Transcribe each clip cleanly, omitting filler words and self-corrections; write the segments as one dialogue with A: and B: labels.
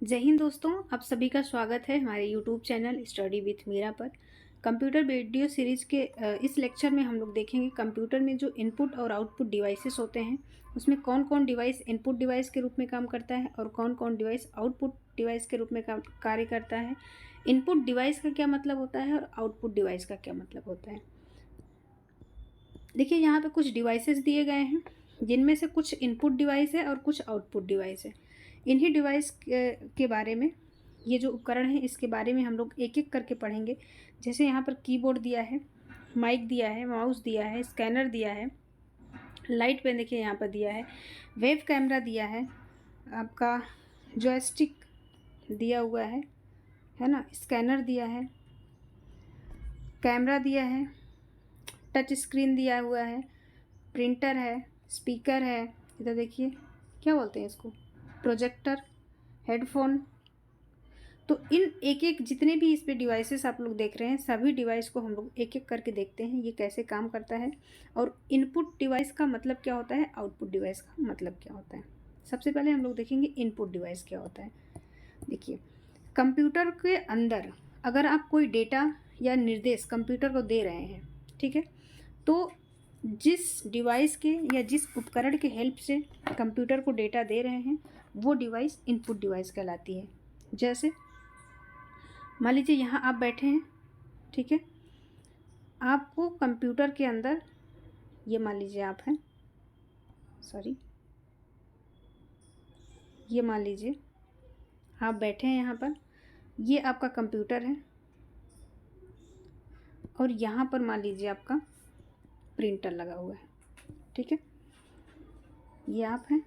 A: जय हिंद दोस्तों, आप सभी का स्वागत है हमारे YouTube channel study with Meera पर। कंप्यूटर वीडियो सीरीज़ के इस लेक्चर में हम लोग देखेंगे कंप्यूटर में जो इनपुट और आउटपुट डिवाइसेस होते हैं उसमें कौन कौन डिवाइस इनपुट डिवाइस के रूप में काम करता है और कौन कौन डिवाइस आउटपुट डिवाइस के रूप में कार्य करता है। इनपुट डिवाइस का क्या मतलब होता है और आउटपुट डिवाइस का क्या मतलब होता है। देखिए यहाँ पे कुछ डिवाइसेस दिए गए हैं जिनमें से कुछ इनपुट डिवाइस है और कुछ आउटपुट डिवाइस है। इन्हीं डिवाइस के बारे में, ये जो उपकरण है इसके बारे में हम लोग एक एक करके पढ़ेंगे। जैसे यहाँ पर कीबोर्ड दिया है, माइक दिया है, माउस दिया है, स्कैनर दिया है, लाइट पेन देखिए यहाँ पर दिया है, वेब कैमरा दिया है, आपका जॉयस्टिक दिया हुआ है ना, स्कैनर दिया है, कैमरा दिया है, टच स्क्रीन दिया हुआ है, प्रिंटर है, स्पीकर है, इधर देखिए क्या बोलते हैं इसको, प्रोजेक्टर, हेडफोन। तो इन एक एक जितने भी इस पे डिवाइसेस आप लोग देख रहे हैं सभी डिवाइस को हम लोग एक एक करके देखते हैं ये कैसे काम करता है और इनपुट डिवाइस का मतलब क्या होता है, आउटपुट डिवाइस का मतलब क्या होता है। सबसे पहले हम लोग देखेंगे इनपुट डिवाइस क्या होता है। देखिए कंप्यूटर के अंदर अगर आप कोई डेटा या निर्देश कंप्यूटर को दे रहे हैं, ठीक है, तो जिस डिवाइस के या जिस उपकरण के हेल्प से कंप्यूटर को डेटा दे रहे हैं वो डिवाइस इनपुट डिवाइस कहलाती है। जैसे मान लीजिए यहाँ आप बैठे हैं, ठीक है, आपको कंप्यूटर के अंदर, ये मान लीजिए आप हैं, सॉरी, ये मान लीजिए आप बैठे हैं यहाँ पर, ये आपका कंप्यूटर है और यहाँ पर मान लीजिए आपका प्रिंटर लगा हुआ है, ठीक है, ये आप हैं,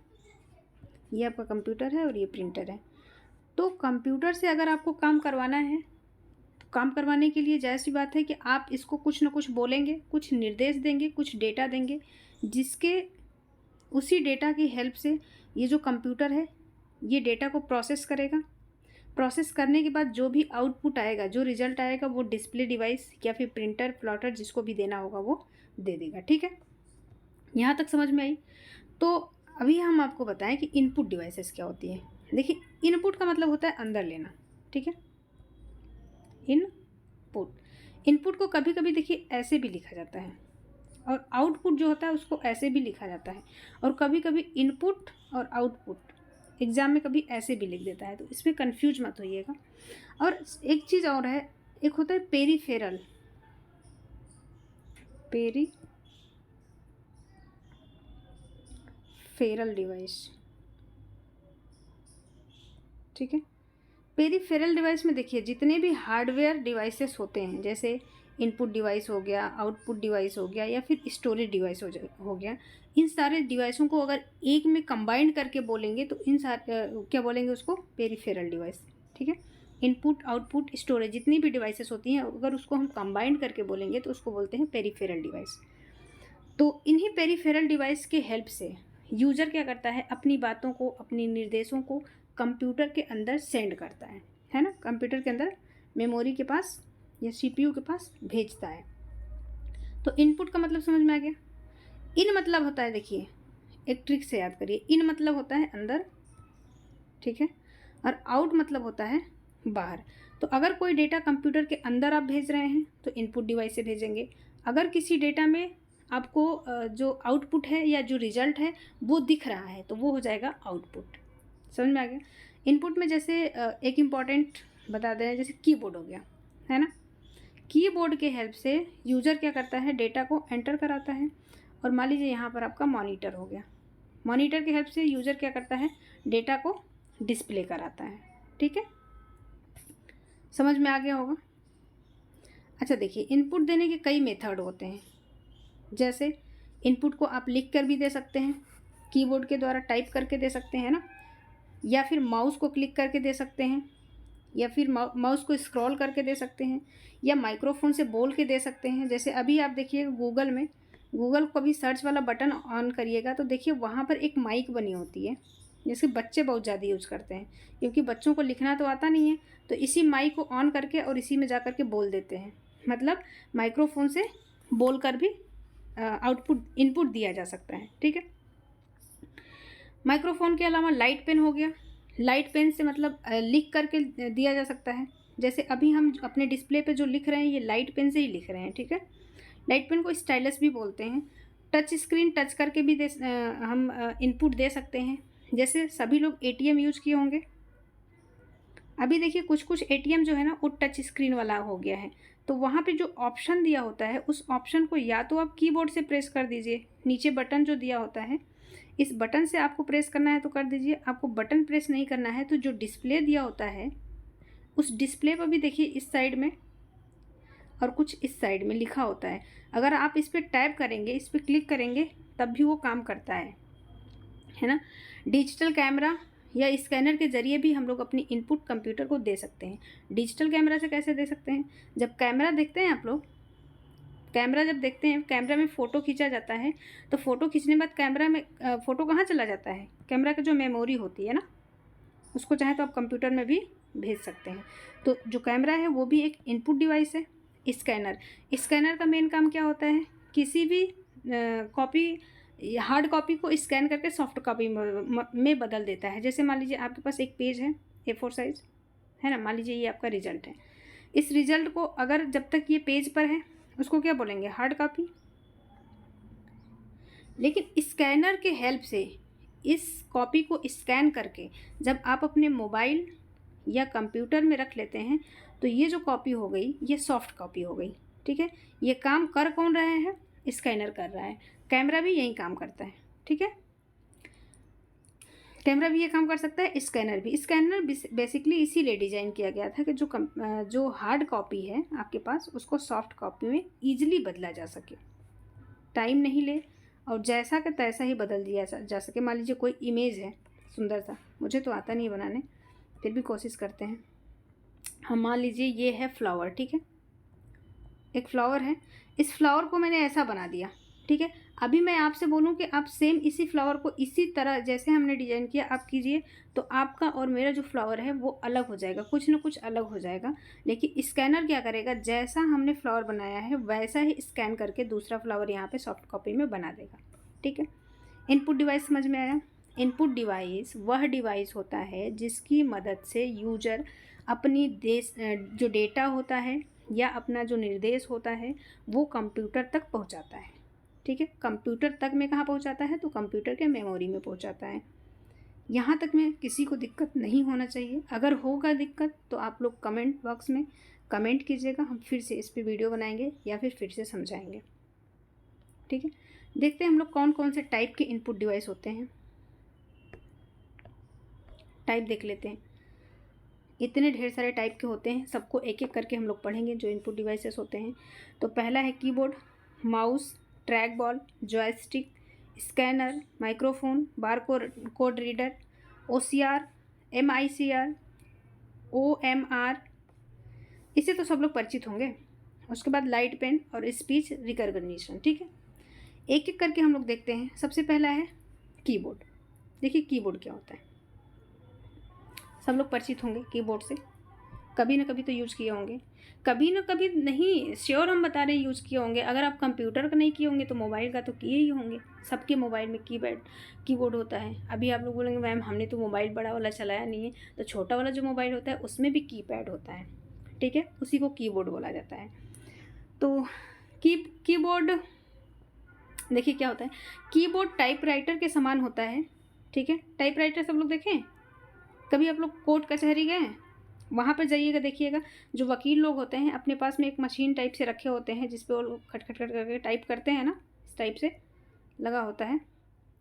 A: ये आपका कंप्यूटर है और ये प्रिंटर है। तो कंप्यूटर से अगर आपको काम करवाना है तो काम करवाने के लिए जायज़ सी बात है कि आप इसको कुछ ना कुछ बोलेंगे, कुछ निर्देश देंगे, कुछ डेटा देंगे, जिसके उसी डेटा की हेल्प से ये जो कंप्यूटर है ये डेटा को प्रोसेस करेगा। प्रोसेस करने के बाद जो भी आउटपुट आएगा, जो रिजल्ट आएगा, वो डिस्प्ले डिवाइस या फिर प्रिंटर, प्लॉटर जिसको भी देना होगा वो दे देगा। ठीक है, यहाँ तक समझ में आई। तो अभी हम आपको बताएं कि इनपुट डिवाइसेस क्या होती है। देखिए इनपुट का मतलब होता है अंदर लेना, ठीक है, इनपुट को कभी कभी देखिए ऐसे भी लिखा जाता है और आउटपुट जो होता है उसको ऐसे भी लिखा जाता है और कभी कभी इनपुट और आउटपुट एग्जाम में कभी ऐसे भी लिख देता है, तो इसमें कंफ्यूज मत होइएगा। और एक चीज़ और है, एक होता है पेरीफेरल डिवाइस, ठीक है। पेरीफेरल डिवाइस में देखिए जितने भी हार्डवेयर डिवाइसेस होते हैं, जैसे इनपुट डिवाइस हो गया, आउटपुट डिवाइस हो गया या फिर स्टोरेज डिवाइस हो गया, इन सारे डिवाइसों को अगर एक में कंबाइंड करके बोलेंगे तो इन क्या बोलेंगे उसको, पेरीफेरल डिवाइस, ठीक है। इनपुट, आउटपुट, स्टोरेज जितनी भी डिवाइसेस होती हैं अगर उसको हम कंबाइंड करके बोलेंगे तो उसको बोलते हैं पेरीफेरल डिवाइस। तो इन्हीं पेरीफेरल डिवाइस के हेल्प से यूज़र क्या करता है, अपनी बातों को, अपने निर्देशों को कंप्यूटर के अंदर सेंड करता है ना, कंप्यूटर के अंदर मेमोरी के पास या सीपीयू के पास भेजता है। तो इनपुट का मतलब समझ में आ गया। इन मतलब होता है, देखिए एक ट्रिक से याद करिए, इन मतलब होता है अंदर, ठीक है, और आउट मतलब होता है बाहर। तो अगर कोई डेटा कंप्यूटर के अंदर आप भेज रहे हैं तो इनपुट डिवाइस से भेजेंगे। अगर किसी डेटा में आपको जो आउटपुट है या जो रिजल्ट है वो दिख रहा है तो वो हो जाएगा आउटपुट। समझ में आ गया। इनपुट में जैसे एक इम्पॉर्टेंट बता दें, जैसे कीबोर्ड हो गया, है ना, कीबोर्ड के हेल्प से यूज़र क्या करता है, डेटा को एंटर कराता है। और मान लीजिए यहाँ पर आपका मॉनिटर हो गया, मॉनिटर के हेल्प से यूज़र क्या करता है, डेटा को डिस्प्ले कराता है। ठीक है, समझ में आ गया होगा। अच्छा देखिए इनपुट देने के कई मेथड होते हैं, जैसे इनपुट को आप लिख कर भी दे सकते हैं, कीबोर्ड के द्वारा टाइप करके दे सकते हैं ना, या फिर माउस को क्लिक करके दे सकते हैं, या फिर माउस को स्क्रॉल करके दे सकते हैं, या माइक्रोफोन से बोल के दे सकते हैं। जैसे अभी आप देखिए गूगल में, गूगल को भी सर्च वाला बटन ऑन करिएगा तो देखिए वहाँ पर एक माइक बनी होती है, जैसे बच्चे बहुत ज़्यादा यूज करते हैं, क्योंकि बच्चों को लिखना तो आता नहीं है, तो इसी माइक को ऑन करके और इसी में जा कर के बोल देते हैं। मतलब माइक्रोफोन से बोल कर भी आउटपुट इनपुट दिया जा सकता है। ठीक है, माइक्रोफोन के अलावा लाइट पेन हो गया। लाइट पेन से मतलब लिख करके दिया जा सकता है। जैसे अभी हम अपने डिस्प्ले पे जो लिख रहे हैं ये लाइट पेन से ही लिख रहे हैं, ठीक है। लाइट पेन को स्टाइलस भी बोलते हैं। टच स्क्रीन टच करके भी हम इनपुट दे सकते हैं। जैसे सभी लोग एटीएम यूज किए होंगे। अभी देखिए कुछ कुछ एटीएम जो है ना वो टच स्क्रीन वाला हो गया है, तो वहाँ पे जो ऑप्शन दिया होता है उस ऑप्शन को या तो आप कीबोर्ड से प्रेस कर दीजिए, नीचे बटन जो दिया होता है इस बटन से आपको प्रेस करना है तो कर दीजिए, आपको बटन प्रेस नहीं करना है तो जो डिस्प्ले दिया होता है उस डिस्प्ले पर भी देखिए इस साइड में और कुछ इस साइड में लिखा होता है। अगर आप इस पर टैप करेंगे, इस पर क्लिक करेंगे तब भी वो काम करता है ना। डिजिटल कैमरा या स्कैनर के ज़रिए भी हम लोग अपनी इनपुट कंप्यूटर को दे सकते हैं। डिजिटल कैमरा से कैसे दे सकते हैं? जब कैमरा देखते हैं आप लोग, कैमरा जब देखते हैं, कैमरा में फ़ोटो खींचा जाता है तो फ़ोटो खींचने के बाद कैमरा में फ़ोटो कहाँ चला जाता है? कैमरा की जो मेमोरी होती है ना, उसको चाहे तो आप कंप्यूटर में भी भेज सकते हैं। तो जो कैमरा है वो भी एक इनपुट डिवाइस है। स्कैनर का मेन काम क्या होता है? किसी भी कॉपी, हार्ड कॉपी को स्कैन करके सॉफ्ट कॉपी में बदल देता है। जैसे मान लीजिए आपके पास एक पेज है A4 साइज है ना, मान लीजिए ये आपका रिजल्ट है। इस रिजल्ट को अगर जब तक ये पेज पर है उसको क्या बोलेंगे? Hard copy. लेकिन स्कैनर के हेल्प से इस कॉपी को स्कैन करके जब आप अपने मोबाइल या कंप्यूटर में रख लेते हैं तो ये जो कॉपी हो गई ये सॉफ्ट कॉपी हो गई, ठीक है। ये काम कर कौन रहे हैं? स्कैनर कर रहा है। कैमरा भी यही काम करता है, ठीक है। कैमरा भी ये काम कर सकता है, स्कैनर भी। स्कैनर बेसिकली इसीलिए डिज़ाइन किया गया था कि जो हार्ड कॉपी है आपके पास उसको सॉफ्ट कॉपी में ईजिली बदला जा सके, टाइम नहीं ले और जैसा का तैसा ही बदल दिया जा सके। मान लीजिए कोई इमेज है सुंदर सा, मुझे तो आता नहीं बनाने, फिर भी कोशिश करते हैं हम। मान लीजिए ये है फ्लावर, ठीक है, एक फ्लावर है। इस फ्लावर को मैंने ऐसा बना दिया, ठीक है। अभी मैं आपसे बोलूं कि आप सेम इसी फ्लावर को इसी तरह जैसे हमने डिज़ाइन किया आप कीजिए तो आपका और मेरा जो फ्लावर है वो अलग हो जाएगा, कुछ ना कुछ अलग हो जाएगा। लेकिन स्कैनर क्या करेगा? जैसा हमने फ्लावर बनाया है वैसा ही स्कैन करके दूसरा फ्लावर यहाँ पे सॉफ्ट कॉपी में बना देगा, ठीक है। इनपुट डिवाइस समझ में आया? इनपुट डिवाइस वह डिवाइस होता है जिसकी मदद से यूजर अपनी जो डेटा होता है या अपना जो निर्देश होता है वो कंप्यूटर तक पहुंचाता है, ठीक है। कंप्यूटर तक में कहाँ पहुंचाता है? तो कंप्यूटर के मेमोरी में पहुंचाता है। यहाँ तक में किसी को दिक्कत नहीं होना चाहिए। अगर होगा दिक्कत तो आप लोग कमेंट बॉक्स में कमेंट कीजिएगा, हम फिर से इस पर वीडियो बनाएंगे या फिर से समझाएंगे, ठीक है। देखते हैं हम लोग कौन कौन से टाइप के इनपुट डिवाइस होते हैं। टाइप देख लेते हैं, इतने ढेर सारे टाइप के होते हैं, सबको एक एक करके हम लोग पढ़ेंगे जो इनपुट डिवाइसेस होते हैं। तो पहला है keyboard, mouse, track ball, joystick, scanner, microphone, bar code reader, OCR, MICR, OMR, इससे तो सब लोग परिचित होंगे। उसके बाद लाइट पेन और स्पीच रिकॉग्निशन, ठीक है। एक एक करके हम लोग देखते हैं। सबसे पहला है कीबोर्ड। देखिए कीबोर्ड क्या होता है, सब लोग परिचित होंगे कीबोर्ड से, कभी ना कभी तो यूज़ किए होंगे, कभी ना कभी नहीं, श्योर हम बता रहे हैं यूज़ किए होंगे। अगर आप कंप्यूटर का नहीं किए होंगे तो मोबाइल का तो किए ही होंगे। सबके मोबाइल में कीबोर्ड होता है। अभी आप लोग बोलेंगे मैम हमने तो मोबाइल बड़ा वाला चलाया नहीं है, तो छोटा वाला जो मोबाइल होता है उसमें भी कीपैड होता है, ठीक है, उसी को कीबोर्ड बोला जाता है। तो कीबोर्ड देखिए क्या होता है। कीबोर्ड टाइपराइटर के समान होता है, ठीक है। टाइपराइटर सब लोग देखें, कभी आप लोग कोर्ट कचहरी गए हैं, वहाँ पर जाइएगा, देखिएगा जो वकील लोग होते हैं अपने पास में एक मशीन टाइप से रखे होते हैं जिस पे वो लोग खट खट खट करके टाइप करते हैं ना, इस टाइप से लगा होता है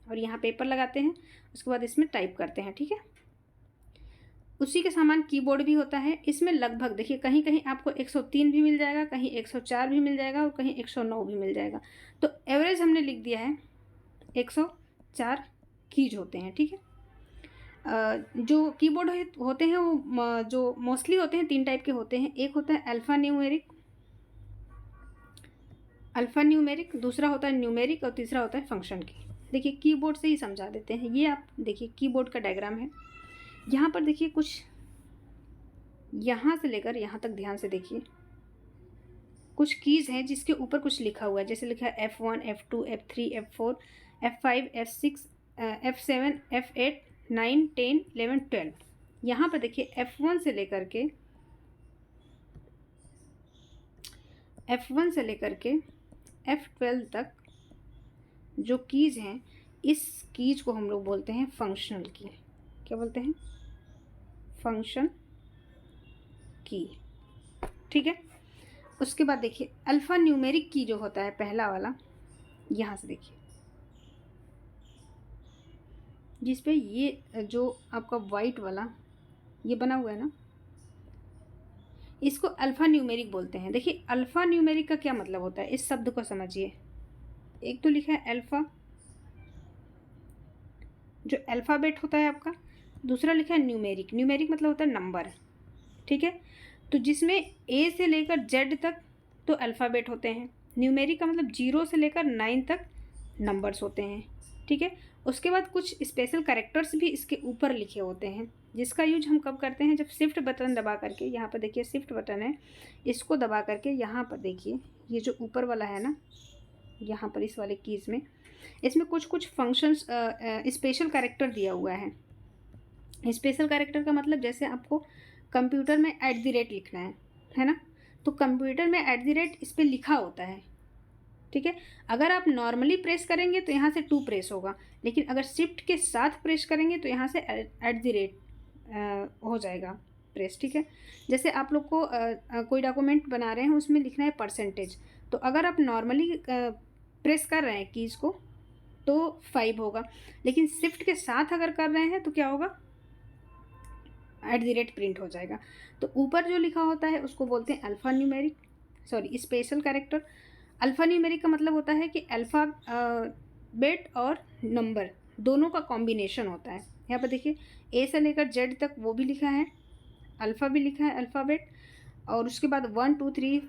A: और यहाँ पेपर लगाते हैं, उसके बाद इसमें टाइप करते हैं, ठीक है। उसी के सामान कीबोर्ड भी होता है। इसमें लगभग देखिए कहीं कहीं आपको 103 भी मिल जाएगा, कहीं 104 भी मिल जाएगा और कहीं 109 भी मिल जाएगा। तो एवरेज हमने लिख दिया है 104 कीज होते हैं, ठीक है। जो कीबोर्ड होते हैं वो जो मोस्टली होते हैं 3 टाइप के होते हैं। एक होता है अल्फ़ा न्यूमेरिक, दूसरा होता है न्यूमेरिक और तीसरा होता है फंक्शन की। देखिए कीबोर्ड से ही समझा देते हैं। ये आप देखिए कीबोर्ड का डायग्राम है, यहाँ पर देखिए कुछ यहाँ से लेकर यहाँ तक ध्यान से देखिए, कुछ कीज़ हैं जिसके ऊपर कुछ लिखा हुआ है। जैसे लिखा है F1, F2, F3, F4, F5, F6, F7, F8, 9, 10, 11, 12। यहाँ पर देखिए F1 से लेकर के F12 तक जो कीज हैं, इस कीज को हम लोग बोलते हैं फंक्शनल की। क्या बोलते हैं? फंक्शन की। ठीक है। उसके बाद देखिए अल्फ़ा न्यूमेरिक की जो होता है पहला वाला, यहाँ से देखिए जिस पे ये जो आपका वाइट वाला ये बना हुआ है ना, इसको अल्फ़ा न्यूमेरिक बोलते हैं। देखिए अल्फ़ा न्यूमेरिक का क्या मतलब होता है, इस शब्द को समझिए। एक तो लिखा है अल्फ़ा, जो अल्फ़ाबेट होता है आपका, दूसरा लिखा है न्यूमेरिक। न्यूमेरिक मतलब होता है नंबर। ठीक है। तो जिसमें ए से लेकर जेड तक तो अल्फ़ाबेट होते हैं। न्यूमेरिक का मतलब 0 से लेकर 9 तक नंबर्स होते हैं। ठीक है। उसके बाद कुछ स्पेशल कैरेक्टर्स भी इसके ऊपर लिखे होते हैं, जिसका यूज हम कब करते हैं? जब शिफ्ट बटन दबा करके, यहाँ पर देखिए शिफ्ट बटन है, इसको दबा करके यहाँ पर देखिए ये जो ऊपर वाला है ना, यहाँ पर इस वाले कीज़ में, इसमें कुछ कुछ फंक्शंस स्पेशल कैरेक्टर दिया हुआ है। स्पेशल कैरेक्टर का मतलब जैसे आपको कंप्यूटर में @ लिखना है ना, तो कंप्यूटर में @ इस पर लिखा होता है। ठीक है। अगर आप नॉर्मली प्रेस करेंगे तो यहाँ से 2 प्रेस होगा, लेकिन अगर शिफ्ट के साथ प्रेस करेंगे तो यहाँ से @ हो जाएगा प्रेस। ठीक है। जैसे आप लोग को कोई डॉक्यूमेंट बना रहे हैं, उसमें लिखना है %, तो अगर आप नॉर्मली प्रेस कर रहे हैं कीज़ को तो 5 होगा, लेकिन शिफ्ट के साथ अगर कर रहे हैं तो क्या होगा? @ प्रिंट हो जाएगा। तो ऊपर जो लिखा होता है उसको बोलते हैं alpha numeric, sorry special character. Alpha numeric का मतलब होता है कि अल्फ़ा बेट और नंबर दोनों का कॉम्बिनेशन होता है। यहाँ पर देखिए ए से लेकर जेड तक वो भी लिखा है, अल्फ़ा भी लिखा है अल्फ़ाबेट, और उसके बाद 1, 2, 3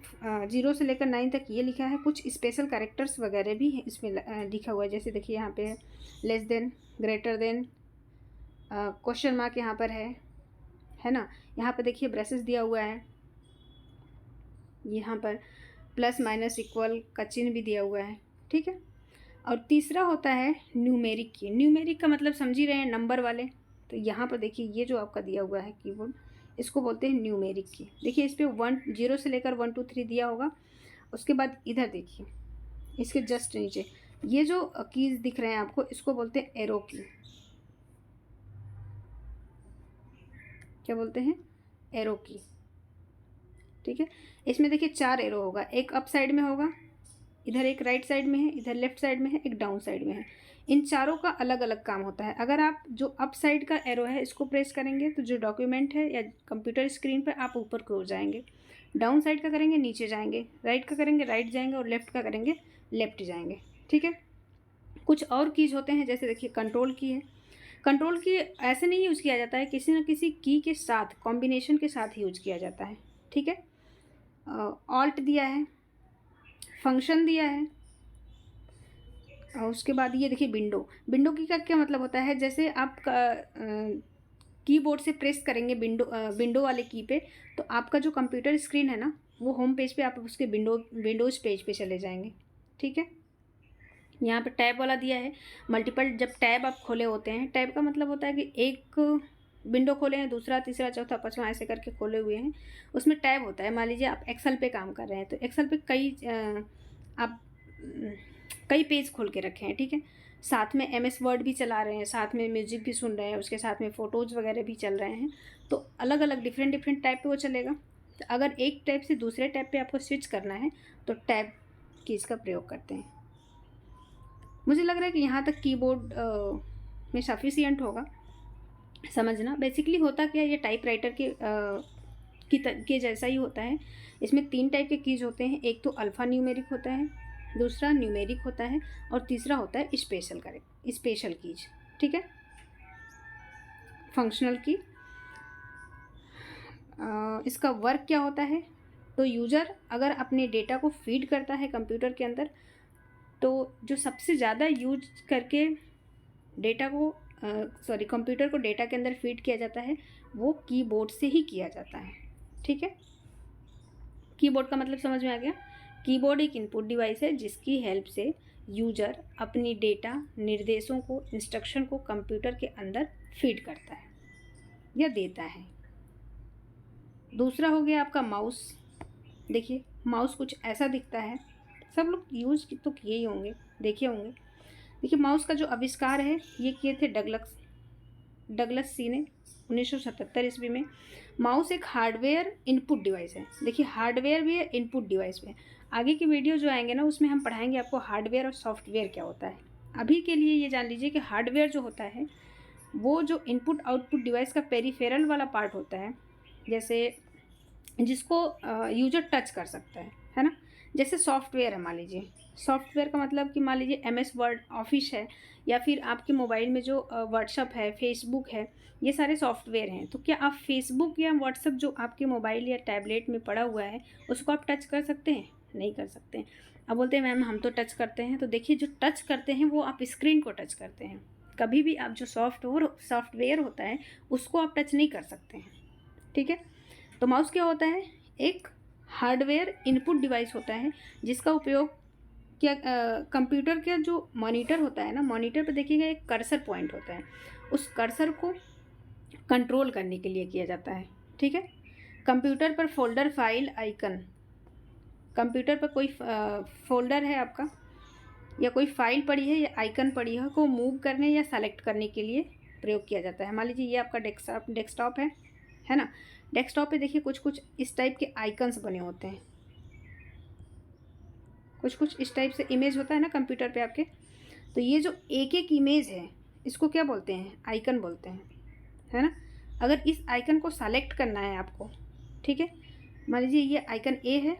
A: 0 से लेकर 9 तक ये लिखा है। कुछ स्पेशल कैरेक्टर्स वगैरह भी इसमें लिखा हुआ है, जैसे देखिए यहाँ पे less than, greater than, question mark यहाँ पर है ना। यहाँ पे देखिए ब्रेसेस दिया हुआ है, यहाँ पर प्लस माइनस इक्वल का चिन्ह भी दिया हुआ है। ठीक है। और तीसरा होता है न्यूमेरिक की। न्यूमेरिक का मतलब समझ ही रहे हैं, नंबर वाले। तो यहाँ पर देखिए ये जो आपका दिया हुआ है कीबोर्ड, इसको बोलते हैं न्यूमेरिक की। देखिए इस पर 0 से लेकर 1, 2, 3 दिया होगा। उसके बाद इधर देखिए इसके जस्ट नीचे ये जो कीज़ दिख रहे हैं आपको, इसको बोलते हैं एरो की। क्या बोलते हैं? एरो की। ठीक है। इसमें देखिए 4 एरो होगा, एक अप साइड में होगा, इधर एक राइट साइड में है, इधर लेफ्ट साइड में है, एक डाउन साइड में है। इन चारों का अलग अलग काम होता है। अगर आप जो अप साइड का एरो है इसको प्रेस करेंगे तो जो डॉक्यूमेंट है या कंप्यूटर स्क्रीन पर आप ऊपर की ओर जाएंगे, डाउन साइड का करेंगे नीचे जाएंगे, राइट का करेंगे राइट जाएंगे, और लेफ्ट का करेंगे लेफ्ट जाएंगे। ठीक है। कुछ और कीज होते हैं, जैसे देखिए कंट्रोल की है। कंट्रोल की ऐसे नहीं यूज़ किया जाता है, किसी न किसी की के साथ, कॉम्बिनेशन के साथ यूज किया जाता है। ठीक है। ऑल्ट दिया है, फंक्शन दिया है, और उसके बाद ये देखिए विंडो। विंडो की का क्या मतलब होता है? जैसे आप कीबोर्ड से प्रेस करेंगे विंडो वाले की पे, तो आपका जो कंप्यूटर स्क्रीन है ना, वो होम पेज पे, आप उसके विंडोज़ पेज पे चले जाएंगे। ठीक है। यहाँ पे टैब वाला दिया है, मल्टीपल। जब टैब आप खोले होते हैं, टैब का मतलब होता है कि एक विंडो खोले हैं, दूसरा तीसरा चौथा पाँचवा ऐसे करके खोले हुए हैं, उसमें टैब होता है। मान लीजिए आप एक्सेल पे काम कर रहे हैं, तो एक्सेल पे आप कई पेज खोल के रखे हैं। ठीक है। साथ में MS वर्ड भी चला रहे हैं, साथ में म्यूजिक भी सुन रहे हैं, उसके साथ में फ़ोटोज़ वगैरह भी चल रहे हैं, तो अलग अलग डिफरेंट टाइप पे वो चलेगा। तो अगर एक टैब से दूसरे टैब पे आपको स्विच करना है तो टैब कीज़ का प्रयोग करते हैं। मुझे लग रहा है कि यहाँ तक कीबोर्ड में सफिशिएंट होगा समझना। बेसिकली होता क्या है, ये टाइपराइटर के जैसा ही होता है। इसमें 3 टाइप के कीज होते हैं, एक तो अल्फ़ा न्यूमेरिक होता है, दूसरा न्यूमेरिक होता है, और तीसरा होता है स्पेशल कीज। ठीक है। फंक्शनल की इसका वर्क क्या होता है? तो यूज़र अगर अपने डेटा को फीड करता है कंप्यूटर के अंदर, तो जो सबसे ज़्यादा यूज करके डेटा को कंप्यूटर को डेटा के अंदर फीड किया जाता है, वो कीबोर्ड से ही किया जाता है। ठीक है। कीबोर्ड का मतलब समझ में आ गया? कीबोर्ड एक इनपुट डिवाइस है जिसकी हेल्प से यूजर अपनी डेटा, निर्देशों को, इंस्ट्रक्शन को कंप्यूटर के अंदर फीड करता है या देता है। दूसरा हो गया आपका माउस। देखिए माउस कुछ ऐसा दिखता है, सब लोग यूज तो किए ही होंगे, देखे होंगे। देखिए माउस का जो आविष्कार है ये किए थे डगलस सी ने 1977 ईस्वी में। माउस एक हार्डवेयर इनपुट डिवाइस है। देखिए हार्डवेयर भी है, इनपुट डिवाइस भी है। आगे की वीडियो जो आएंगे ना उसमें हम पढ़ाएंगे आपको हार्डवेयर और सॉफ्टवेयर क्या होता है। अभी के लिए ये जान लीजिए कि हार्डवेयर जो होता है वो जो इनपुट आउटपुट डिवाइस का पेरिफेरल वाला पार्ट होता है, जैसे जिसको यूजर टच कर सकता है ना। जैसे सॉफ्टवेयर है, मान लीजिए सॉफ्टवेयर का मतलब कि मान लीजिए MS वर्ड ऑफिस है, या फिर आपके मोबाइल में जो व्हाट्सअप है, फेसबुक है, ये सारे सॉफ्टवेयर हैं। तो क्या आप फेसबुक या व्हाट्सअप जो आपके मोबाइल या टैबलेट में पड़ा हुआ है उसको आप टच कर सकते हैं? नहीं कर सकते हैं। अब बोलते हैं मैम हम तो टच करते हैं। तो देखिए जो टच करते हैं वो आप स्क्रीन को टच करते हैं। कभी भी आप जो सॉफ्टवेयर होता है उसको आप टच नहीं कर सकते हैं, ठीक है। तो माउस क्या होता है? एक हार्डवेयर इनपुट डिवाइस होता है जिसका उपयोग क्या कंप्यूटर का जो मॉनिटर होता है ना, मॉनिटर पे देखिएगा एक कर्सर पॉइंट होता है, उस कर्सर को कंट्रोल करने के लिए किया जाता है, ठीक है। कंप्यूटर पर फोल्डर, फाइल, आइकन, कंप्यूटर पर कोई फोल्डर है आपका या कोई फाइल पड़ी है या आइकन पड़ी है को मूव करने या सेलेक्ट करने के लिए प्रयोग किया जाता है। मान लीजिए ये आपका डेस्कटॉप है ना। डेस्कटॉप पे देखिए कुछ कुछ इस टाइप के आइकन्स बने होते हैं, कुछ कुछ इस टाइप से इमेज होता है ना कंप्यूटर पे आपके। तो ये जो एक एक इमेज है इसको क्या बोलते हैं? आइकन बोलते हैं, है ना। अगर इस आइकन को सेलेक्ट करना है आपको, ठीक है, मान लीजिए ये आइकन A है,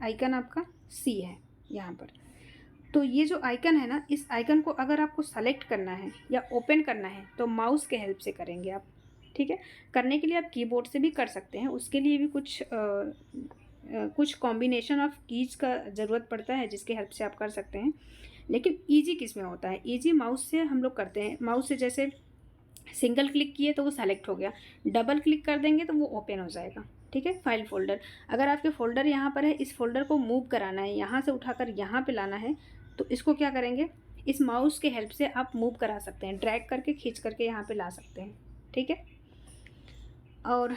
A: आइकन आपका C है यहाँ पर। तो ये जो आइकन है ना, इस आइकन को अगर आपको सेलेक्ट करना है या ओपन करना है तो माउस के हेल्प से करेंगे आप, ठीक है। करने के लिए आप कीबोर्ड से भी कर सकते हैं, उसके लिए भी कुछ कॉम्बिनेशन ऑफ कीज का ज़रूरत पड़ता है जिसके हेल्प से आप कर सकते हैं। लेकिन ईजी किस में होता है? ईजी माउस से हम लोग करते हैं। माउस से जैसे सिंगल क्लिक किए तो वो सेलेक्ट हो गया, डबल क्लिक कर देंगे तो वो ओपन हो जाएगा, ठीक है। फाइल फोल्डर, अगर आपके फोल्डर यहाँ पर है, इस फोल्डर को मूव कराना है, यहाँ से उठाकर यहाँ पे लाना है, तो इसको क्या करेंगे? इस माउस के हेल्प से आप मूव करा सकते हैं, ड्रैग करके खींच करके यहाँ पे ला सकते हैं, ठीक है। और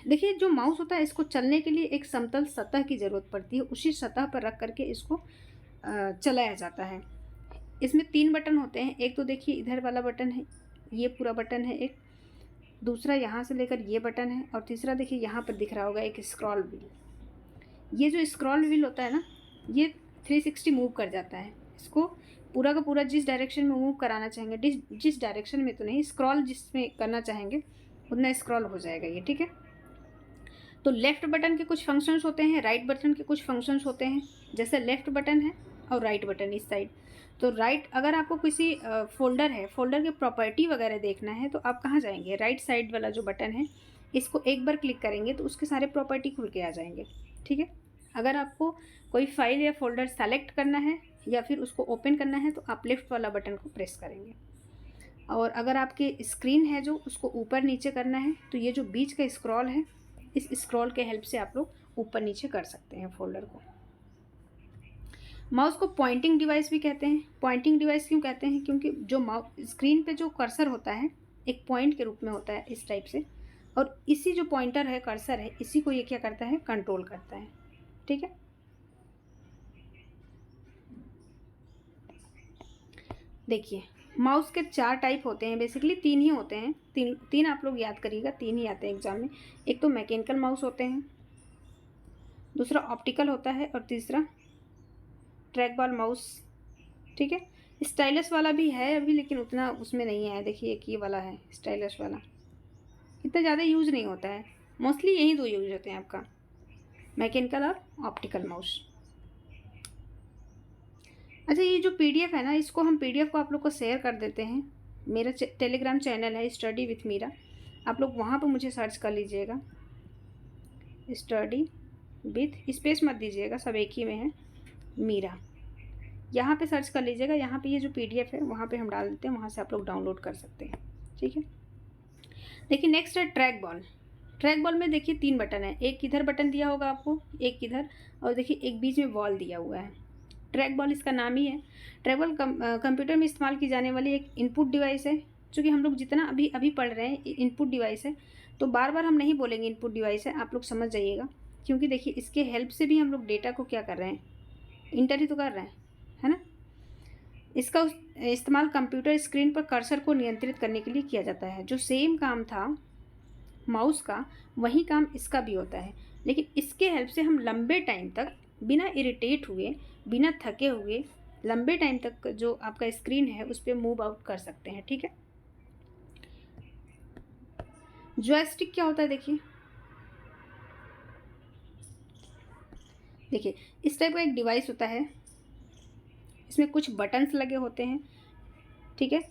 A: देखिए जो माउस होता है इसको चलने के लिए एक समतल सतह की ज़रूरत पड़ती है, उसी सतह पर रख करके इसको चलाया जाता है। इसमें 3 बटन होते हैं। एक तो देखिए इधर वाला बटन है, ये पूरा बटन है एक, दूसरा यहाँ से लेकर ये बटन है, और तीसरा देखिए यहाँ पर दिख रहा होगा एक स्क्रॉल व्हील। ये जो स्क्रॉल व्हील होता है ना, ये 360 मूव कर जाता है। इसको पूरा का पूरा जिस डायरेक्शन में मूव कराना चाहेंगे, जिस डायरेक्शन में तो नहीं, स्क्रॉल जिसमें करना चाहेंगे उतना स्क्रॉल हो जाएगा ये, ठीक है। तो लेफ़्ट बटन के कुछ फंक्शंस होते हैं, राइट बटन के कुछ फंक्शंस होते हैं। जैसे लेफ़्ट बटन है और राइट बटन इस साइड। तो राइट, अगर आपको किसी फोल्डर है, फोल्डर के प्रॉपर्टी वगैरह देखना है तो आप कहाँ जाएंगे? राइट साइड वाला जो बटन है इसको एक बार क्लिक करेंगे तो उसके सारे प्रॉपर्टी खुल के आ जाएंगे, ठीक है। अगर आपको कोई फाइल या फोल्डर सेलेक्ट करना है या फिर उसको ओपन करना है तो आप लेफ़्ट वाला बटन को प्रेस करेंगे। और अगर आपकी स्क्रीन है जो उसको ऊपर नीचे करना है तो ये जो बीच का स्क्रॉल है, इस स्क्रॉल के हेल्प से आप लोग ऊपर नीचे कर सकते हैं फोल्डर को। माउस को पॉइंटिंग डिवाइस भी कहते हैं। पॉइंटिंग डिवाइस क्यों कहते हैं? क्योंकि जो माउस स्क्रीन पे जो कर्सर होता है एक पॉइंट के रूप में होता है इस टाइप से, और इसी जो पॉइंटर है, कर्सर है, इसी को ये क्या करता है? कंट्रोल करता है, ठीक है। देखिए माउस के 4 टाइप होते हैं, बेसिकली 3 ही होते हैं। तीन आप लोग याद करिएगा, 3 ही आते हैं एग्जाम में। एक तो मैकेनिकल माउस होते हैं, दूसरा ऑप्टिकल होता है, और तीसरा ट्रैक बॉल माउस, ठीक है। स्टाइलस वाला भी है अभी, लेकिन उतना उसमें नहीं है। देखिए एक ये वाला है स्टाइलस वाला, इतना ज़्यादा यूज़ नहीं होता है। मोस्टली यही 2 यूज होते हैं आपका, मैकेनिकल और ऑप्टिकल माउस। अच्छा ये जो PDF है ना, इसको हम PDF को आप लोग को शेयर कर देते हैं। मेरा टेलीग्राम चैनल है स्टडी विथ मीरा, आप लोग वहाँ पर मुझे सर्च कर लीजिएगा, स्टडी विथ, स्पेस मत दीजिएगा, सब एक ही में है, मीरा। यहाँ पे सर्च कर लीजिएगा, यहाँ पे ये जो PDF है वहाँ पे हम डाल देते हैं, वहाँ से आप लोग डाउनलोड कर सकते हैं, ठीक है। देखिए नेक्स्ट है ट्रैक बॉल। ट्रैक बॉल में देखिए 3 बटन है, एक इधर बटन दिया होगा आपको, एक इधर, और देखिए एक बीच में बॉल दिया हुआ है। ट्रैक बॉल इसका नाम ही है। ट्रैक बॉल कंप्यूटर में इस्तेमाल की जाने वाली एक इनपुट डिवाइस है चूँकि हम लोग जितना अभी अभी पढ़ रहे हैं इनपुट डिवाइस है, तो बार बार हम नहीं बोलेंगे इनपुट डिवाइस है, आप लोग समझ जाइएगा। क्योंकि देखिए इसके हेल्प से भी हम लोग डेटा को क्या कर रहे हैं, इंटर ही तो कर रहे हैं, है ना। इसका इस्तेमाल कंप्यूटर स्क्रीन पर कर्सर को नियंत्रित करने के लिए किया जाता है। जो सेम काम था माउस का, वही काम इसका भी होता है, लेकिन इसके हेल्प से हम लंबे टाइम तक बिना इरिटेट हुए, बिना थके हुए, लंबे टाइम तक जो आपका स्क्रीन है उस पर मूव आउट कर सकते हैं। ठीक है। जॉयस्टिक क्या होता है, देखिए देखिए इस टाइप का एक डिवाइस होता है, इसमें कुछ बटन्स लगे होते हैं, ठीक है,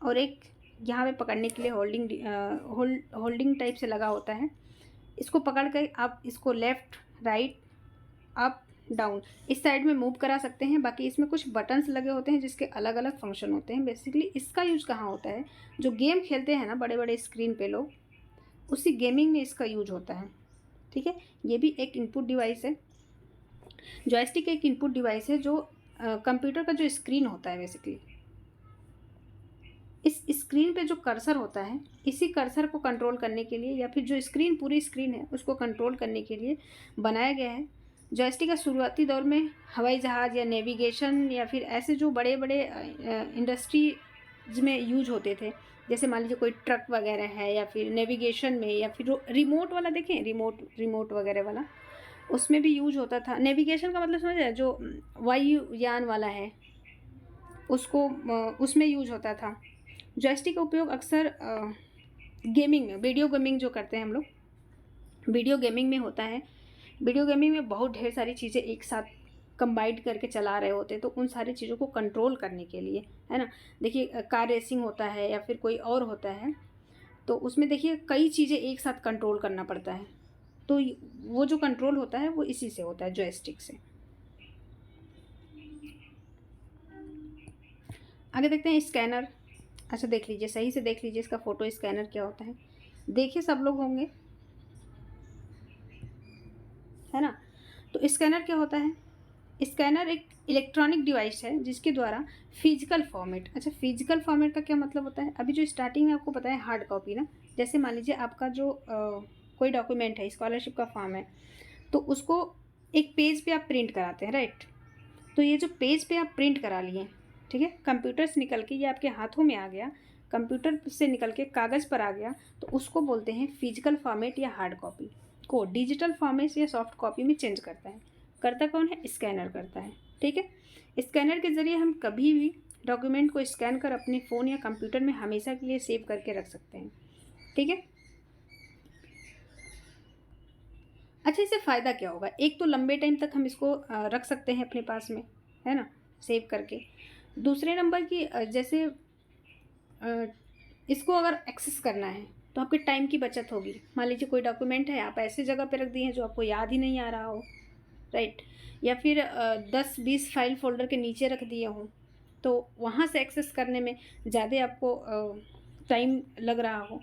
A: और एक यहाँ पे पकड़ने के लिए होल्डिंग टाइप से लगा होता है। इसको पकड़ कर आप इसको लेफ़्ट राइट अप डाउन इस साइड में मूव करा सकते हैं। बाकी इसमें कुछ बटन्स लगे होते हैं जिसके अलग अलग फंक्शन होते हैं। बेसिकली इसका यूज़ कहाँ होता है, जो गेम खेलते हैं ना बड़े बड़े स्क्रीन पे लोग, उसी गेमिंग में इसका यूज होता है। ठीक है, ये भी एक इनपुट डिवाइस है। जॉयस्टिक एक इनपुट डिवाइस है जो कंप्यूटर का जो स्क्रीन होता है, बेसिकली इस स्क्रीन पे जो कर्सर होता है, इसी कर्सर को कंट्रोल करने के लिए या फिर जो स्क्रीन पूरी स्क्रीन है उसको कंट्रोल करने के लिए बनाया गया है। जॉयस्टिक का शुरुआती दौर में हवाई जहाज़ या नेविगेशन या फिर ऐसे जो बड़े बड़े इंडस्ट्रीज में यूज होते थे, जैसे मान लीजिए कोई ट्रक वगैरह है या फिर नेविगेशन में, या फिर रिमोट वाला देखें, रिमोट वगैरह वाला, उसमें भी यूज होता था। नेविगेशन का मतलब समझ रहे, जो वायुयान वाला है उसको उसमें यूज होता था। जॉयस्टिक का उपयोग अक्सर गेमिंग में, वीडियो गेमिंग जो करते हैं हम लोग, वीडियो गेमिंग में होता है। वीडियो गेमिंग में बहुत ढेर सारी चीज़ें एक साथ कंबाइंड करके चला रहे होते हैं, तो उन सारी चीज़ों को कंट्रोल करने के लिए, है ना। देखिए कार रेसिंग होता है या फिर कोई और होता है, तो उसमें देखिए कई चीज़ें एक साथ कंट्रोल करना पड़ता है, तो वो जो कंट्रोल होता है वो इसी से होता है, जॉयस्टिक से। आगे देखते हैं स्कैनर। अच्छा देख लीजिए, सही से देख लीजिए इसका फ़ोटो, स्कैनर क्या होता है। देखिए सब लोग होंगे, है ना। तो स्कैनर क्या होता है, स्कैनर एक इलेक्ट्रॉनिक डिवाइस है जिसके द्वारा फिजिकल फॉर्मेट, अच्छा फिजिकल फॉर्मेट का क्या मतलब होता है, अभी जो स्टार्टिंग में आपको पता है हार्ड कॉपी ना, जैसे मान लीजिए आपका जो कोई डॉक्यूमेंट है, स्कॉलरशिप का फॉर्म है, तो उसको एक पेज पे आप प्रिंट कराते हैं, राइट। तो ये जो पेज पे आप प्रिंट करा लिए, ठीक है, कंप्यूटर से निकल के ये आपके हाथों में आ गया, कंप्यूटर से निकल के कागज़ पर आ गया, तो उसको बोलते हैं फिजिकल फॉर्मेट या हार्ड कॉपी। को डिजिटल फॉर्मेट या सॉफ्ट कॉपी में चेंज करता है। करता कौन है, स्कैनर करता है। ठीक है, स्कैनर के ज़रिए हम कभी भी डॉक्यूमेंट को स्कैन कर अपने फ़ोन या कंप्यूटर में हमेशा के लिए सेव करके रख सकते हैं। ठीक है। अच्छा, इससे फ़ायदा क्या होगा, एक तो लंबे टाइम तक हम इसको रख सकते हैं अपने पास में, है ना, सेव करके। दूसरे नंबर की जैसे इसको अगर एक्सेस करना है तो आपके टाइम की बचत होगी। मान लीजिए कोई डॉक्यूमेंट है, आप ऐसी जगह पे रख दिए हैं जो आपको याद ही नहीं आ रहा हो, राइट, या फिर 10-20 फाइल फोल्डर के नीचे रख दिए हों, तो वहाँ से एक्सेस करने में ज़्यादा आपको टाइम लग रहा हो,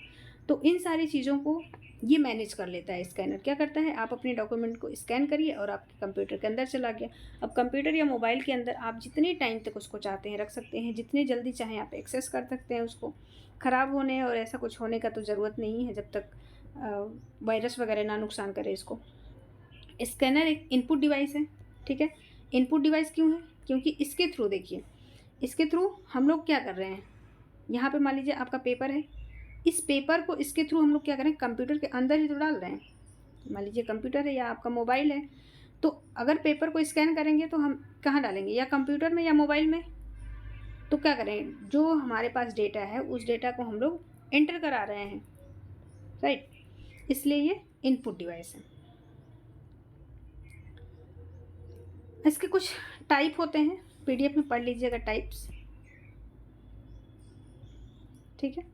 A: तो इन सारी चीज़ों को ये मैनेज कर लेता है। स्कैनर क्या करता है, आप अपने डॉक्यूमेंट को स्कैन करिए और आपके कंप्यूटर के अंदर चला गया। अब कंप्यूटर या मोबाइल के अंदर आप जितने टाइम तक उसको चाहते हैं रख सकते हैं, जितने जल्दी चाहें आप एक्सेस कर सकते हैं उसको। ख़राब होने और ऐसा कुछ होने का तो ज़रूरत नहीं है, जब तक वायरस वगैरह ना नुकसान करे इसको। स्कैनर एक इनपुट डिवाइस है, ठीक है। इनपुट डिवाइस क्यों है, क्योंकि इसके थ्रू, देखिए इसके थ्रू हम लोग क्या कर रहे हैं, यहाँ पे मान लीजिए आपका पेपर है, इस पेपर को इसके थ्रू हम लोग क्या करें, कंप्यूटर के अंदर ही तो डाल रहे हैं। मान लीजिए कंप्यूटर है या आपका मोबाइल है, तो अगर पेपर को स्कैन करेंगे तो हम कहाँ डालेंगे, या कंप्यूटर में या मोबाइल में। तो क्या करें, जो हमारे पास डेटा है उस डेटा को हम लोग एंटर करा रहे हैं, राइट, इसलिए ये इनपुट डिवाइस है। इसके कुछ टाइप होते हैं, पीडीएफ में पढ़ लीजिएगा टाइप्स, ठीक है।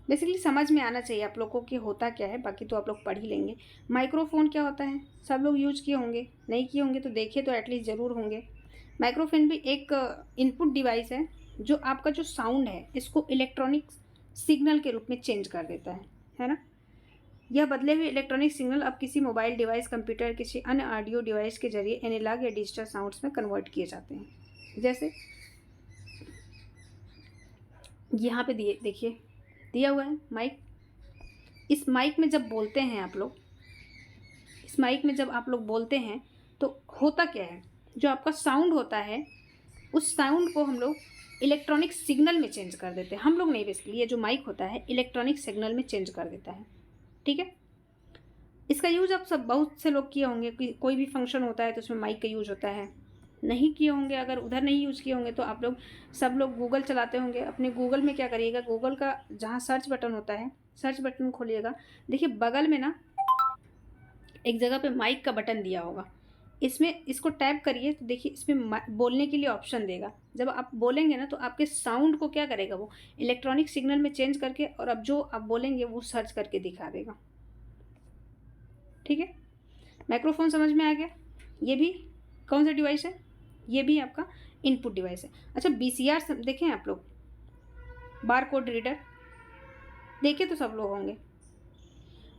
A: बेसिकली समझ में आना चाहिए आप लोगों को कि होता क्या है, बाकी तो आप लोग पढ़ ही लेंगे। माइक्रोफोन क्या होता है, सब लोग यूज किए होंगे, नहीं किए होंगे तो देखे तो एटलीस्ट ज़रूर होंगे। माइक्रोफोन भी एक इनपुट डिवाइस है जो आपका जो साउंड है इसको इलेक्ट्रॉनिक सिग्नल के रूप में चेंज कर देता है ना। यह बदले हुए इलेक्ट्रॉनिक सिग्नल अब किसी मोबाइल डिवाइस, कंप्यूटर, किसी अन्य ऑडियो डिवाइस के जरिए एनालॉग या डिजिटल साउंड्स में कन्वर्ट किए जाते हैं। जैसे यहाँ पे दिए देखिए दिया हुआ है माइक। इस माइक में जब बोलते हैं आप लोग, इस माइक में जब आप लोग बोलते हैं तो होता क्या है, जो आपका साउंड होता है उस साउंड को हम लोग इलेक्ट्रॉनिक सिग्नल में चेंज कर देते हैं। हम लोग नहीं, बेसिकली ये जो माइक होता है इलेक्ट्रॉनिक सिग्नल में चेंज कर देता है। ठीक है, इसका यूज़ आप सब बहुत से लोग किए होंगे कि कोई भी फंक्शन होता है तो उसमें माइक का यूज़ होता है। नहीं किए होंगे, अगर उधर नहीं यूज़ किए होंगे तो आप लोग सब लोग गूगल चलाते होंगे। अपने गूगल में क्या करिएगा, गूगल का जहाँ सर्च बटन होता है, सर्च बटन खोलिएगा, देखिए बगल में ना एक जगह पे माइक का बटन दिया होगा। इसमें इसको टैप करिए तो देखिए इसमें बोलने के लिए ऑप्शन देगा। जब आप बोलेंगे ना तो आपके साउंड को क्या करेगा, वो इलेक्ट्रॉनिक सिग्नल में चेंज करके, और अब जो आप बोलेंगे वो सर्च करके दिखा देगा। ठीक है, माइक्रोफोन समझ में आ गया। ये भी कौन सा डिवाइस है, ये भी आपका इनपुट डिवाइस है। अच्छा, बीसीआर देखें आप लोग, बार कोड रीडर देखे तो सब लोग होंगे।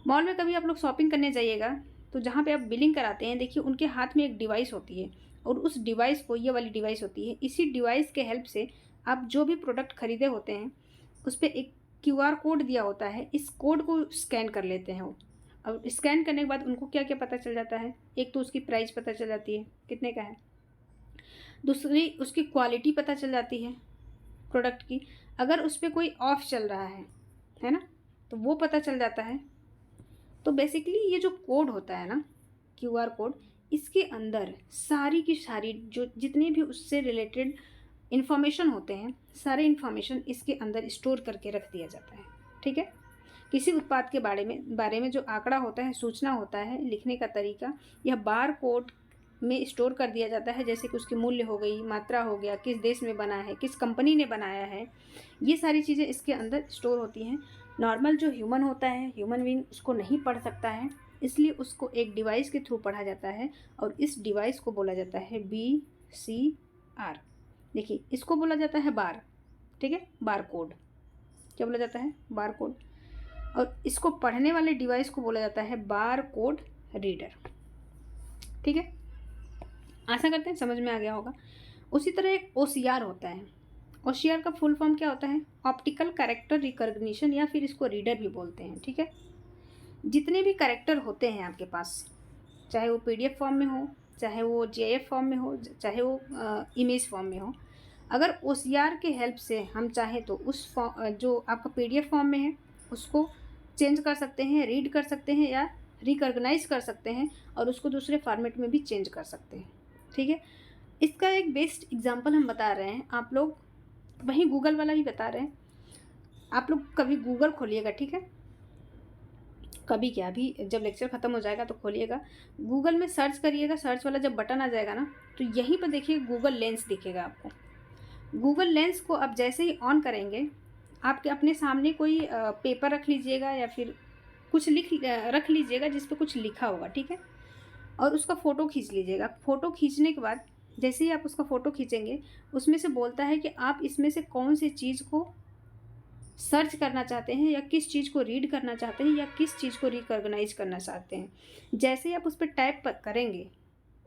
A: मॉल में कभी आप लोग शॉपिंग करने जाइएगा तो जहाँ पे आप बिलिंग कराते हैं, देखिए उनके हाथ में एक डिवाइस होती है, और उस डिवाइस को, ये वाली डिवाइस होती है, इसी डिवाइस के हेल्प से आप जो भी प्रोडक्ट खरीदे होते हैं उस पर एक क्यूआर कोड दिया होता है, इस कोड को स्कैन कर लेते हैं वो। अब स्कैन करने के बाद उनको क्या क्या पता चल जाता है, एक तो उसकी प्राइस पता चल जाती है कितने का है, दूसरी उसकी क्वालिटी पता चल जाती है प्रोडक्ट की, अगर उस पर कोई ऑफ चल रहा है ना, तो वो पता चल जाता है। तो बेसिकली ये जो कोड होता है ना, क्यूआर कोड, इसके अंदर सारी की सारी जो जितने भी उससे रिलेटेड इन्फॉर्मेशन होते हैं, सारे इन्फॉर्मेशन इसके अंदर स्टोर करके रख दिया जाता है। ठीक है, किसी उत्पाद के बारे में जो आंकड़ा होता है, सूचना होता है, लिखने का तरीका, यह बार कोड में स्टोर कर दिया जाता है। जैसे कि उसकी मूल्य हो गई, मात्रा हो गया, किस देश में बना है, किस कंपनी ने बनाया है, ये सारी चीज़ें इसके अंदर स्टोर होती हैं। नॉर्मल जो ह्यूमन होता है, ह्यूमन बीइंग उसको नहीं पढ़ सकता है, इसलिए उसको एक डिवाइस के थ्रू पढ़ा जाता है, और इस डिवाइस को बोला जाता है BCR। देखिए इसको बोला जाता है बार। ठीक है, बार कोड क्या बोला जाता है, बार कोड। और इसको पढ़ने वाले डिवाइस को बोला जाता है बार कोड रीडर। ठीक है, आशा करते हैं समझ में आ गया होगा। उसी तरह एक OCR होता है। OCR का फुल फॉर्म क्या होता है, ऑप्टिकल कैरेक्टर रिकॉग्निशन, या फिर इसको रीडर भी बोलते हैं। ठीक है, जितने भी कैरेक्टर होते हैं आपके पास, चाहे वो PDF फॉर्म में हो, चाहे वो GIF फॉर्म में हो, चाहे वो इमेज फॉर्म में हो, अगर OCR के हेल्प से हम चाहें तो उस जो आपका PDF फॉर्म में है उसको चेंज कर सकते हैं, रीड कर सकते हैं, या रिकॉग्नाइज कर सकते हैं, और उसको दूसरे फॉर्मेट में भी चेंज कर सकते हैं। ठीक है, इसका एक बेस्ट एग्जांपल हम बता रहे हैं, आप लोग वहीं गूगल वाला ही बता रहे हैं। आप लोग कभी गूगल खोलिएगा, ठीक है, कभी क्या, अभी जब लेक्चर ख़त्म हो जाएगा तो खोलिएगा, गूगल में सर्च करिएगा, सर्च वाला जब बटन आ जाएगा ना, तो यहीं पर देखिए गूगल लेंस दिखेगा आपको। गूगल लेंस को आप जैसे ही ऑन करेंगे, आपके अपने सामने कोई पेपर रख लीजिएगा, या फिर कुछ रख लीजिएगा जिस पे कुछ लिखा होगा। ठीक है, और उसका फ़ोटो खींच लीजिएगा। फ़ोटो खींचने के बाद जैसे ही आप उसका फ़ोटो खींचेंगे, उसमें से बोलता है कि आप इसमें से कौन सी चीज़ को सर्च करना चाहते हैं, या किस चीज़ को रीड करना चाहते हैं, या किस चीज़ को रिकॉग्नाइज करना चाहते हैं। जैसे ही आप उस पर टैप करेंगे,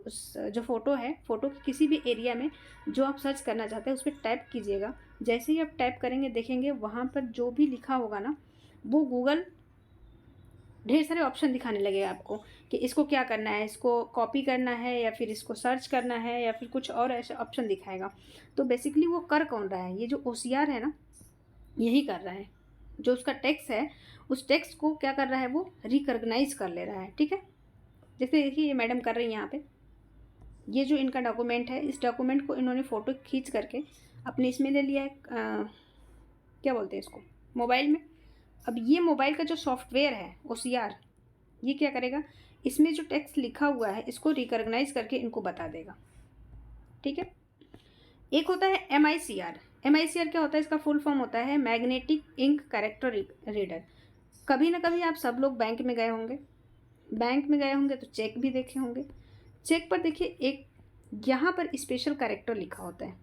A: उस जो फ़ोटो है, फ़ोटो के किसी भी एरिया में जो आप सर्च करना चाहते हैं उस पर टैप कीजिएगा। जैसे ही आप टैप करेंगे, देखेंगे वहाँ पर जो भी लिखा होगा ना, वो गूगल ढेर सारे ऑप्शन दिखाने लगेगा आपको कि इसको क्या करना है, इसको कॉपी करना है, या फिर इसको सर्च करना है, या फिर कुछ और ऐसे ऑप्शन दिखाएगा। तो बेसिकली वो कर कौन रहा है, ये जो OCR है ना, यही कर रहा है। जो उसका टेक्स्ट है, उस टेक्स्ट को क्या कर रहा है, वो रिकॉग्नाइज कर ले रहा है। ठीक है, जैसे देखिए ये मैडम कर रही हैं यहाँ पे, ये जो इनका डॉक्यूमेंट है, इस डॉक्यूमेंट को इन्होंने फ़ोटो खींच करके अपने इसमें ले लिया है, क्या बोलते हैं इसको, मोबाइल में। अब ये मोबाइल का जो सॉफ्टवेयर है OCR, ये क्या करेगा, इसमें जो टेक्स्ट लिखा हुआ है इसको रिकॉग्नाइज करके इनको बता देगा। ठीक है, एक होता है MICR। MICR क्या होता है, इसका फुल फॉर्म होता है मैग्नेटिक इंक कैरेक्टर रीडर। कभी ना कभी आप सब लोग बैंक में गए होंगे, बैंक में गए होंगे तो चेक भी देखे होंगे। चेक पर देखिए एक यहाँ पर स्पेशल कैरेक्टर लिखा होता है।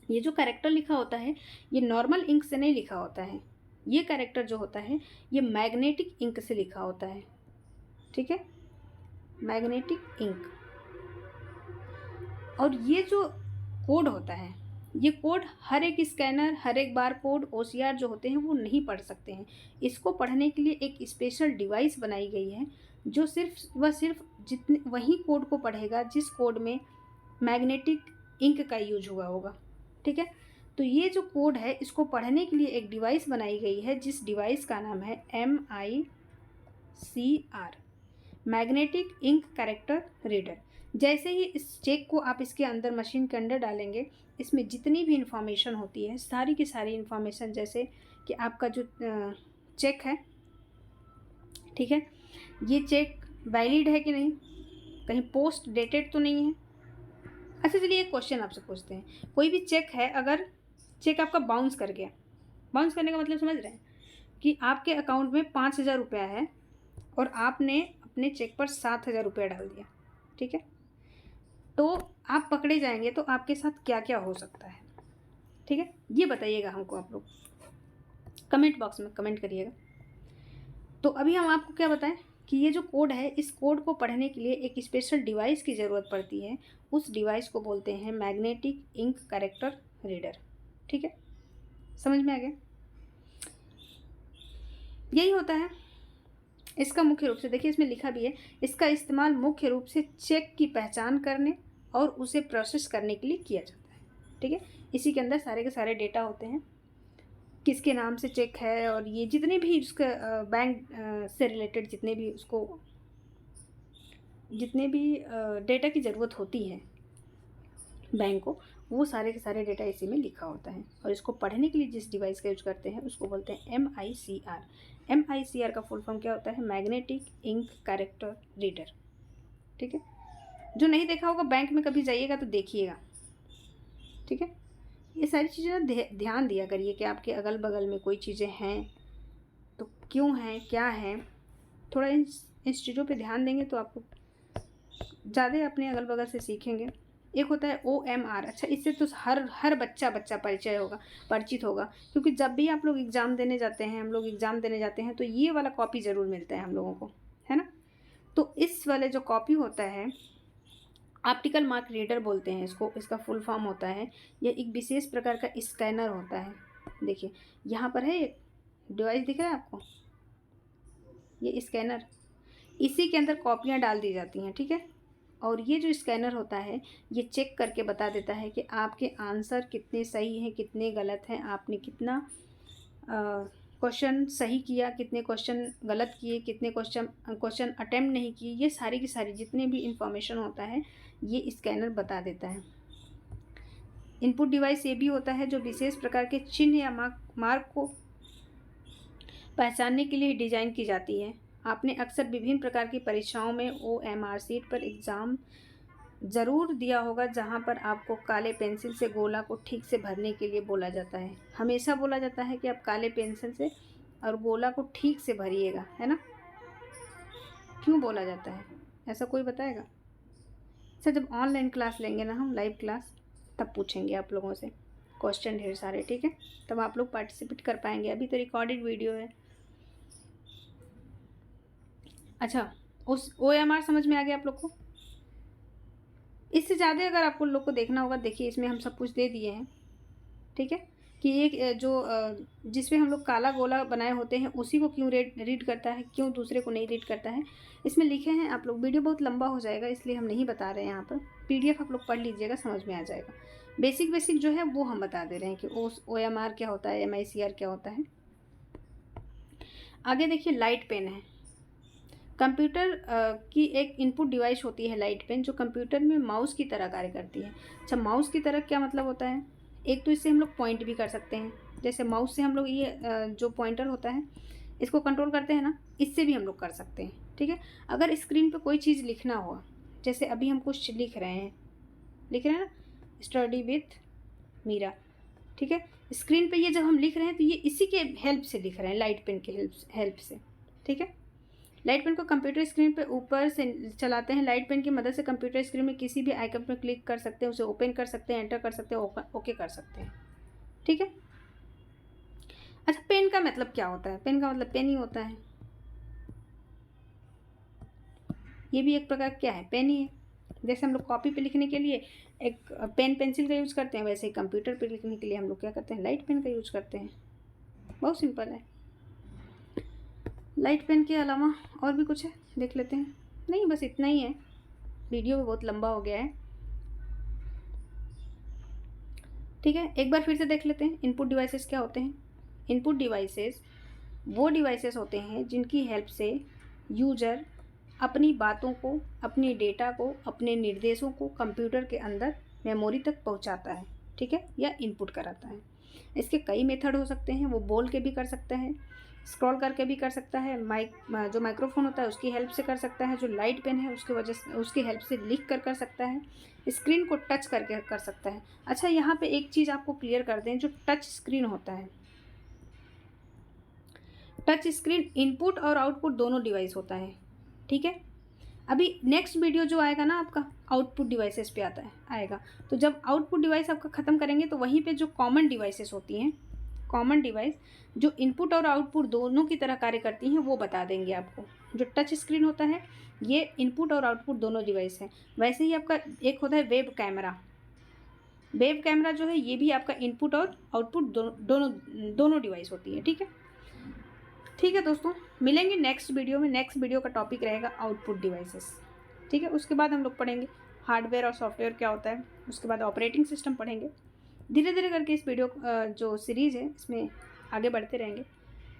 A: ये जो कैरेक्टर लिखा होता है, ये नॉर्मल इंक से नहीं लिखा होता है। ये कैरेक्टर जो होता है ये मैग्नेटिक इंक से लिखा होता है। ठीक है, मैग्नेटिक इंक। और ये जो कोड होता है, ये कोड हर एक स्कैनर, हर एक बार कोड, OCR जो होते हैं वो नहीं पढ़ सकते हैं। इसको पढ़ने के लिए एक स्पेशल डिवाइस बनाई गई है जो सिर्फ जितने वही कोड को पढ़ेगा जिस कोड में मैग्नेटिक इंक का यूज हुआ होगा। ठीक है, तो ये जो कोड है इसको पढ़ने के लिए एक डिवाइस बनाई गई है जिस डिवाइस का नाम है MICR, magnetic ink character reader. जैसे ही इस चेक को आप इसके अंदर, मशीन के अंदर डालेंगे, इसमें जितनी भी इंफॉर्मेशन होती है सारी की सारी इंफॉर्मेशन, जैसे कि आपका जो चेक है, ठीक है, ये चेक वैलिड है कि नहीं, कहीं पोस्ट डेटेड तो नहीं है। अच्छा चलिए एक क्वेश्चन आपसे पूछते हैं, कोई भी चेक है, अगर चेक आपका बाउंस कर गया, बाउंस करने का मतलब समझ रहे हैं कि आपके अकाउंट में 5,000 रुपया है और आपने अपने चेक पर 7,000 रुपया डाल दिया, ठीक है, तो आप पकड़े जाएंगे तो आपके साथ क्या क्या हो सकता है, ठीक है, ये बताइएगा हमको, आप लोग कमेंट बॉक्स में कमेंट करिएगा। तो अभी हम आपको क्या बताएं कि ये जो कोड है, इस कोड को पढ़ने के लिए एक स्पेशल डिवाइस की ज़रूरत पड़ती है। उस डिवाइस को बोलते हैं मैग्नेटिक इंक कैरेक्टर रीडर। ठीक है, समझ में आ गया? यही होता है इसका मुख्य रूप से। देखिए इसमें लिखा भी है, इसका इस्तेमाल मुख्य रूप से चेक की पहचान करने और उसे प्रोसेस करने के लिए किया जाता है। ठीक है, इसी के अंदर सारे के सारे डेटा होते हैं, किसके नाम से चेक है, और ये जितने भी उसका बैंक से रिलेटेड जितने भी डेटा की ज़रूरत होती है बैंक को, वो सारे के सारे डेटा इसी में लिखा होता है। और इसको पढ़ने के लिए जिस डिवाइस का यूज करते हैं उसको बोलते हैं MICR। MICR का फुल फॉर्म क्या होता है? Magnetic ink character reader. ठीक है, जो नहीं देखा होगा बैंक में कभी जाइएगा तो देखिएगा। ठीक है, ये सारी चीज़ें ध्यान दिया करिए कि आपके अगल बगल में कोई चीज़ें हैं तो क्यों हैं, क्या हैं, थोड़ा इन चीज़ों पे ध्यान देंगे तो आपको ज़्यादा अपने अगल बगल से सीखेंगे। एक होता है OMR। अच्छा, इससे तो हर बच्चा परिचित होगा, क्योंकि जब भी आप लोग एग्ज़ाम देने जाते हैं, हम लोग एग्ज़ाम देने जाते हैं तो ये वाला कॉपी ज़रूर मिलता है हम लोगों को, है ना। तो इस वाले जो कॉपी होता है, ऑप्टिकल मार्क रीडर बोलते हैं इसको, इसका फुल फॉर्म होता है, यह एक विशेष प्रकार का स्कैनर होता है। देखिए यहाँ पर है एक डिवाइस दिख रहा है आपको, ये स्कैनर, इसी के अंदर कॉपियाँ डाल दी जाती हैं। ठीक है, और ये जो स्कैनर होता है ये चेक करके बता देता है कि आपके आंसर कितने सही हैं, कितने गलत हैं, आपने कितना क्वेश्चन सही किया, कितने क्वेश्चन गलत किए, कितने क्वेश्चन अटेम्प्ट नहीं किए, ये सारी की सारी जितने भी इंफॉर्मेशन होता है ये स्कैनर बता देता है। इनपुट डिवाइस ये भी होता है जो विशेष प्रकार के चिन्ह या मार्क को पहचानने के लिए डिज़ाइन की जाती है। आपने अक्सर विभिन्न प्रकार की परीक्षाओं में OMR शीट पर एग्ज़ाम ज़रूर दिया होगा जहां पर आपको काले पेंसिल से गोला को ठीक से भरने के लिए बोला जाता है। हमेशा बोला जाता है कि आप काले पेंसिल से और गोला को ठीक से भरिएगा, है ना। क्यों बोला जाता है ऐसा, कोई बताएगा? अच्छा, जब ऑनलाइन क्लास लेंगे ना हम, लाइव क्लास, तब पूछेंगे आप लोगों से क्वेश्चन ढेर सारे। ठीक है, तब आप लोग पार्टिसिपेट कर पाएंगे, अभी तो रिकॉर्डेड वीडियो है। अच्छा, उस OMR समझ में आ गया आप लोग को? इससे ज़्यादा अगर आपको लोग को देखना होगा, देखिए इसमें हम सब कुछ दे दिए हैं। ठीक है, कि एक जो जिसमें हम लोग काला गोला बनाए होते हैं उसी को क्यों रीड करता है, क्यों दूसरे को नहीं रीड करता है, इसमें लिखे हैं। आप लोग, वीडियो बहुत लंबा हो जाएगा इसलिए हम नहीं बता रहे हैं यहाँ पर, PDF आप लोग पढ़ लीजिएगा, समझ में आ जाएगा। बेसिक जो है वो हम बता दे रहे हैं कि OMR क्या होता है, MICR क्या होता है। आगे देखिए, लाइट पेन है। कंप्यूटर की एक इनपुट डिवाइस होती है लाइट पेन, जो कंप्यूटर में माउस की तरह कार्य करती है। अच्छा, माउस की तरह क्या मतलब होता है? एक तो इससे हम लोग पॉइंट भी कर सकते हैं, जैसे माउस से हम लोग ये जो पॉइंटर होता है इसको कंट्रोल करते हैं ना, इससे भी हम लोग कर सकते हैं। ठीक है, अगर स्क्रीन पे कोई चीज़ लिखना हुआ, जैसे अभी हम कुछ लिख रहे हैं ना, स्टडी विथ मीरा। ठीक है, स्क्रीन पे ये जब हम लिख रहे हैं तो ये इसी के हेल्प से लिख रहे हैं, लाइट पेन के हेल्प से। ठीक है, लाइट पेन को कंप्यूटर स्क्रीन पर ऊपर से चलाते हैं। लाइट पेन की मदद से कंप्यूटर स्क्रीन में किसी भी आइकन पर क्लिक कर सकते हैं, उसे ओपन कर सकते हैं, एंटर कर सकते हैं, ओके कर सकते हैं। ठीक है, अच्छा, पेन का मतलब क्या होता है? पेन का मतलब पेन ही होता है, ये भी एक प्रकार क्या है, पेन ही है। जैसे हम लोग कॉपी पे लिखने के लिए एक पेन पेंसिल का यूज़ करते हैं, वैसे ही कंप्यूटर पर लिखने के लिए हम लोग क्या करते हैं, लाइट पेन का यूज़ करते हैं। बहुत सिंपल है। लाइट पेन के अलावा और भी कुछ है, देख लेते हैं। नहीं, बस इतना ही है, वीडियो भी बहुत लंबा हो गया है। ठीक है, एक बार फिर से देख लेते हैं इनपुट डिवाइसेस क्या होते हैं। इनपुट डिवाइसेस वो डिवाइसेस होते हैं जिनकी हेल्प से यूजर अपनी बातों को, अपनी डेटा को, अपने निर्देशों को कंप्यूटर के अंदर मेमोरी तक पहुंचाता है। ठीक है, या इनपुट कराता है। इसके कई मेथड हो सकते हैं, वो बोल के भी कर सकता है, स्क्रॉल करके भी कर सकता है, जो माइक्रोफोन होता है उसकी हेल्प से कर सकता है, जो लाइट पेन है उसकी वजह से, उसकी हेल्प से लिख कर सकता है, स्क्रीन को टच करके कर सकता है। अच्छा, यहाँ पे एक चीज़ आपको क्लियर कर दें, जो टच स्क्रीन होता है, टच स्क्रीन इनपुट और आउटपुट दोनों डिवाइस होता है। ठीक है, अभी नेक्स्ट वीडियो जो आएगा ना आपका, आउटपुट डिवाइसेस पे आएगा। तो जब आउटपुट डिवाइस आपका ख़त्म करेंगे तो वहीं पे जो कॉमन डिवाइसेस होती हैं, कॉमन डिवाइस जो इनपुट और आउटपुट दोनों की तरह कार्य करती हैं, वो बता देंगे आपको। जो टच स्क्रीन होता है ये इनपुट और आउटपुट दोनों डिवाइस है। वैसे ही आपका एक होता है वेब कैमरा। वेब कैमरा जो है ये भी आपका इनपुट और आउटपुट दोनों डिवाइस होती है। ठीक है, ठीक है दोस्तों, मिलेंगे नेक्स्ट वीडियो में। नेक्स्ट वीडियो का टॉपिक रहेगा आउटपुट डिवाइसेस। ठीक है, उसके बाद हम लोग पढ़ेंगे हार्डवेयर और सॉफ्टवेयर क्या होता है, उसके बाद ऑपरेटिंग सिस्टम पढ़ेंगे। धीरे धीरे करके इस वीडियो जो सीरीज़ है इसमें आगे बढ़ते रहेंगे।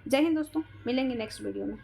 A: जय हिंद दोस्तों, मिलेंगे नेक्स्ट वीडियो में।